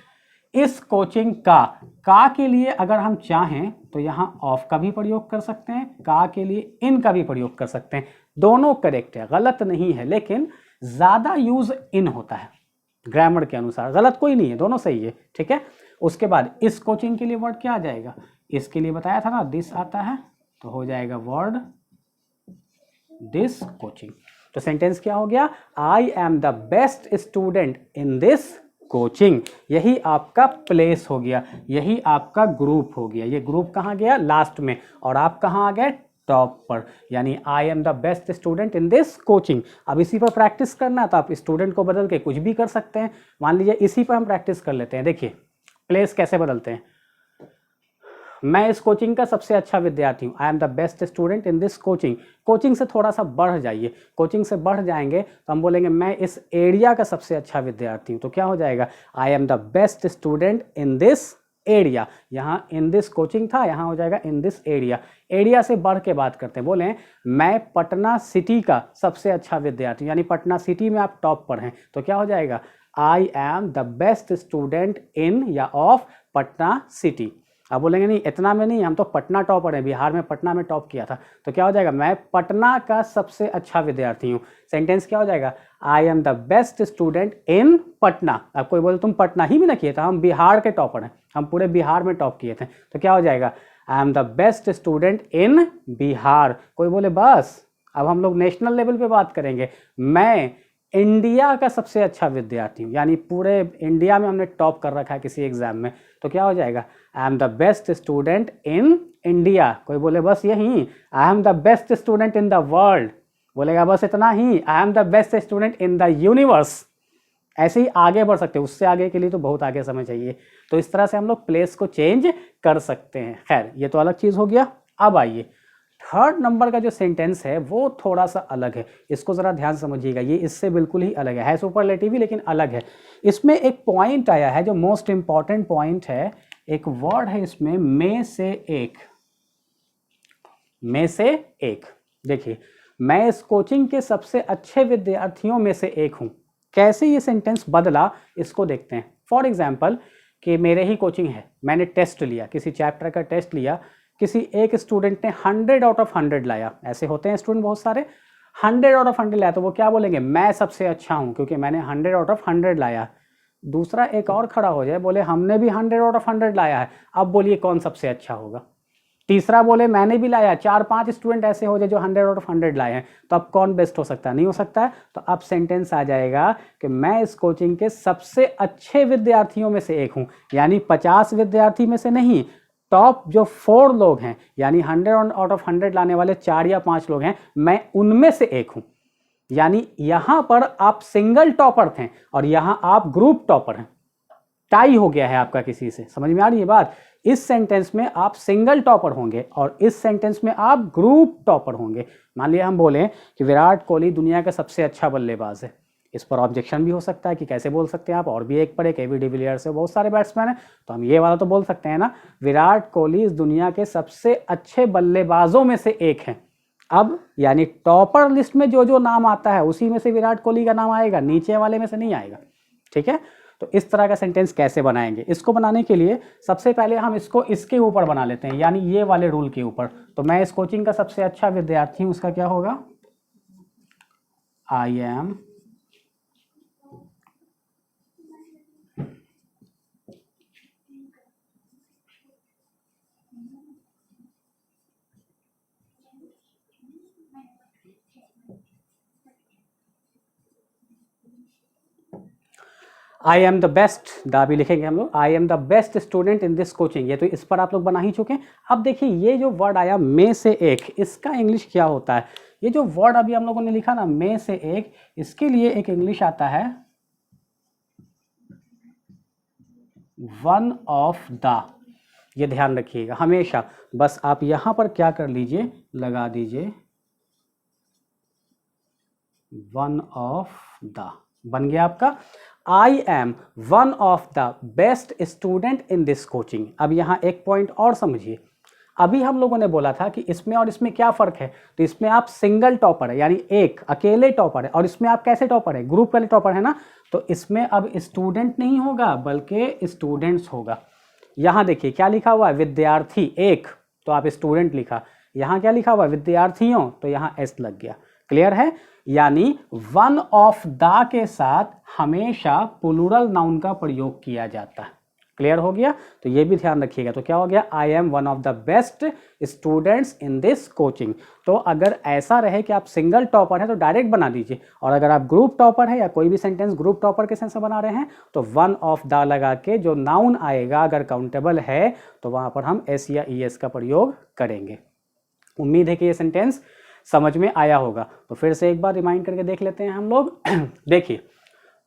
इस कोचिंग का के लिए अगर हम चाहें तो यहां ऑफ का भी प्रयोग कर सकते हैं, का के लिए इन का भी प्रयोग कर सकते हैं। दोनों करेक्ट है, गलत नहीं है, लेकिन ज्यादा यूज इन होता है ग्रामर के अनुसार। गलत कोई नहीं है, दोनों सही है। ठीक है। उसके बाद इस कोचिंग के लिए वर्ड क्या आ जाएगा? इसके लिए बताया था ना, दिस आता है, तो हो जाएगा वर्ड दिस कोचिंग। तो सेंटेंस क्या हो गया? आई am the best student in this coaching. यही आपका प्लेस हो गया, यही आपका ग्रुप हो गया। ये ग्रुप कहाँ गया? लास्ट में, और आप कहाँ आ गए? टॉप पर। यानी आई am the best student in this coaching. अब इसी पर प्रैक्टिस करना है तो आप स्टूडेंट को बदल के कुछ भी कर सकते हैं। मान लीजिए इसी पर हम प्रैक्टिस कर लेते हैं। देखिए प्लेस कैसे बदलते हैं। मैं इस कोचिंग का सबसे अच्छा विद्यार्थी हूँ, I am the best student in this coaching. Coaching से थोड़ा सा बढ़ जाइए, कोचिंग से बढ़ जाएंगे तो हम बोलेंगे मैं इस एरिया का सबसे अच्छा विद्यार्थी हूँ। तो क्या हो जाएगा? I am the best student in this area. यहाँ इन दिस कोचिंग था, यहाँ हो जाएगा इन दिस एरिया। एरिया से बढ़ के बात करते हैं, बोले मैं पटना सिटी का सबसे अच्छा विद्यार्थी, यानी पटना सिटी में आप टॉप पर हैं। तो क्या हो जाएगा? I am the best student इन या ऑफ पटना सिटी। अब बोलेंगे नहीं इतना में नहीं, हम तो पटना टॉपर हैं, बिहार में पटना में टॉप किया था। तो क्या हो जाएगा? मैं पटना का सबसे अच्छा विद्यार्थी हूँ। सेंटेंस क्या हो जाएगा? I am the best student इन पटना। अब कोई बोले तुम पटना ही में ना किए थे, हम बिहार के टॉपर हैं, हम पूरे बिहार में टॉप किए थे। तो क्या हो जाएगा? I am the best student इन बिहार। कोई बोले बस अब हम लोग नेशनल लेवल पे बात करेंगे, मैं इंडिया का सबसे अच्छा विद्यार्थी हूँ, यानी पूरे इंडिया में हमने टॉप कर रखा है किसी एग्जाम में। तो क्या हो जाएगा? I am the best student in India. कोई बोले बस यही, I am the best student in the world. बोलेगा बस इतना ही, I am the best student in the universe. ऐसे ही आगे बढ़ सकते हैं, उससे आगे के लिए तो बहुत आगे समय चाहिए। तो इस तरह से हम लोग प्लेस को चेंज कर सकते हैं। खैर ये तो अलग चीज़ हो गया। अब आइए थर्ड नंबर का जो सेंटेंस है वो थोड़ा सा अलग है, इसको ज़रा ध्यान समझिएगा। ये इससे बिल्कुल ही अलग है सुपरलेटिव ही, लेकिन अलग है। इसमें एक पॉइंट आया है जो मोस्ट इंपॉर्टेंट पॉइंट है। एक वर्ड है इसमें, में से एक, में से एक। देखिए, मैं इस कोचिंग के सबसे अच्छे विद्यार्थियों में से एक हूँ। कैसे ये सेंटेंस बदला इसको देखते हैं। फॉर एग्जाम्पल कि मेरे ही कोचिंग है, मैंने टेस्ट लिया, किसी चैप्टर का टेस्ट लिया, किसी एक स्टूडेंट ने 100 आउट ऑफ 100 लाया। ऐसे होते हैं स्टूडेंट बहुत सारे, 100 आउट ऑफ 100 लाया, तो वो क्या बोलेंगे? मैं सबसे अच्छा हूँ क्योंकि मैंने 100 आउट ऑफ 100 लाया। दूसरा एक और खड़ा हो जाए, बोले हमने भी 100 आउट ऑफ 100 लाया है। अब बोलिए कौन सबसे अच्छा होगा? तीसरा बोले मैंने भी लाया। 4-5 स्टूडेंट ऐसे हो जाए जो 100 आउट ऑफ 100 लाए हैं, तो अब कौन बेस्ट हो सकता है? नहीं हो सकता है। तो अब सेंटेंस आ जाएगा कि मैं इस कोचिंग के सबसे अच्छे विद्यार्थियों में से एक हूँ, यानी 50 विद्यार्थी में से नहीं, टॉप जो 4 लोग हैं, यानी 100 आउट ऑफ 100 लाने वाले 4 या 5 लोग हैं, मैं उनमें से एक हूं। यानी यहां पर आप सिंगल टॉपर थे और यहां आप ग्रुप टॉपर हैं। टाई हो गया है आपका किसी से। समझ में आ रही है बात? इस सेंटेंस में आप सिंगल टॉपर होंगे और इस सेंटेंस में आप ग्रुप टॉपर होंगे। मान लिया हम बोलें कि विराट कोहली दुनिया का सबसे अच्छा बल्लेबाज है, इस पर ऑब्जेक्शन भी हो सकता है कि कैसे बोल सकते हैं आप, और भी एक पर एक एबी डिविलियर्स है, बहुत सारे बैट्समैन हैं, तो हम ये वाला तो बोल सकते हैं ना, विराट कोहली इस दुनिया के सबसे अच्छे बल्लेबाजों में से एक हैं। अब यानी टॉपर लिस्ट में जो जो नाम आता है उसी में से विराट कोहली का नाम आएगा, नीचे वाले में से नहीं आएगा। ठीक है, तो इस तरह का सेंटेंस कैसे बनाएंगे? इसको बनाने के लिए सबसे पहले हम इसको इसके ऊपर बना लेते हैं, यानी ये वाले रूल के ऊपर। तो मैं इस कोचिंग का सबसे अच्छा विद्यार्थी हूं, उसका क्या होगा? I am I am the best, the भी लिखेंगे हम लोग, आई am the best student in this coaching, ये तो इस पर आप लोग बना ही चुके हैं। अब देखिए ये जो वर्ड आया में से एक, इसका इंग्लिश क्या होता है? ये जो वर्ड अभी हम लोगों ने लिखा ना में से एक, इसके लिए एक इंग्लिश आता है वन ऑफ द। ये ध्यान रखिएगा हमेशा। बस आप यहां पर क्या कर लीजिए, लगा दीजिए वन ऑफ द, बन गया आपका I am one of the best student in this coaching. अब यहां एक पॉइंट और समझिए, अभी हम लोगों ने बोला था कि इसमें और इसमें क्या फर्क है, तो इसमें आप सिंगल टॉपर है यानी एक अकेले टॉपर है, और इसमें आप कैसे टॉपर है, ग्रुप वाले टॉपर है ना, तो इसमें अब स्टूडेंट नहीं होगा बल्कि स्टूडेंट्स होगा। यहां देखिए क्या लिखा हुआ है, विद्यार्थी एक, तो आप स्टूडेंट लिखा, यहां क्या लिखा हुआ है, विद्यार्थियों, तो यहां एस लग गया। क्लियर है? यानी वन ऑफ द के साथ हमेशा प्लूरल नाउन का प्रयोग किया जाता है। क्लियर हो गया? तो ये भी ध्यान रखिएगा। तो क्या हो गया, I am one of the best students in this coaching. तो अगर ऐसा रहे कि आप सिंगल टॉपर है तो डायरेक्ट बना दीजिए, और अगर आप ग्रुप टॉपर है या कोई भी सेंटेंस ग्रुप टॉपर के सेंस में बना रहे हैं तो वन ऑफ द लगा के जो नाउन आएगा अगर काउंटेबल है तो वहां पर हम एस या ई एस का प्रयोग करेंगे। उम्मीद है कि ये सेंटेंस समझ में आया होगा। तो फिर से एक बार रिमाइंड करके देख लेते हैं हम लोग। देखिए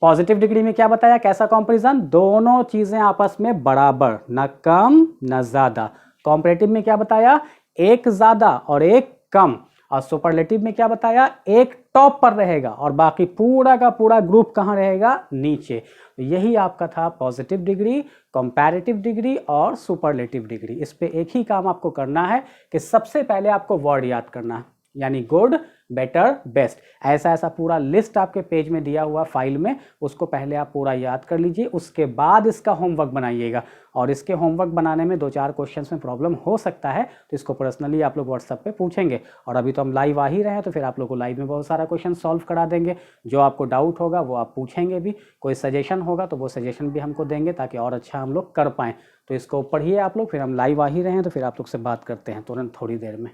पॉजिटिव डिग्री में क्या बताया, कैसा कंपैरिजन, दोनों चीजें आपस में बराबर, न कम न ज्यादा। कॉम्परेटिव में क्या बताया, एक ज्यादा और एक कम। और सुपरलेटिव में क्या बताया, एक टॉप पर रहेगा और बाकी पूरा का पूरा ग्रुप कहाँ रहेगा, नीचे। तो यही आपका था पॉजिटिव डिग्री, कंपैरेटिव डिग्री और सुपरलेटिव डिग्री। इस पे एक ही काम आपको करना है कि सबसे पहले आपको वर्ड याद करना है, यानी गुड, बेटर, बेस्ट। ऐसा ऐसा पूरा लिस्ट आपके पेज में दिया हुआ फाइल में, उसको पहले आप पूरा याद कर लीजिए, उसके बाद इसका होमवर्क बनाइएगा। और इसके होमवर्क बनाने में 2-4 क्वेश्चंस में प्रॉब्लम हो सकता है, तो इसको पर्सनली आप लोग व्हाट्सएप पे पूछेंगे। और अभी तो हम लाइव आ ही रहे हैं, तो फिर आप लोग को लाइव में बहुत सारा क्वेश्चन सॉल्व करा देंगे। जो आपको डाउट होगा वो आप पूछेंगे भी, कोई सजेशन होगा तो वो सजेशन भी हमको देंगे ताकि और अच्छा हम लोग कर पाएँ। तो इसको पढ़िए आप लोग, फिर हम लाइव आ ही रहे हैं तो फिर आप लोग से बात करते हैं तुरंत थोड़ी देर में।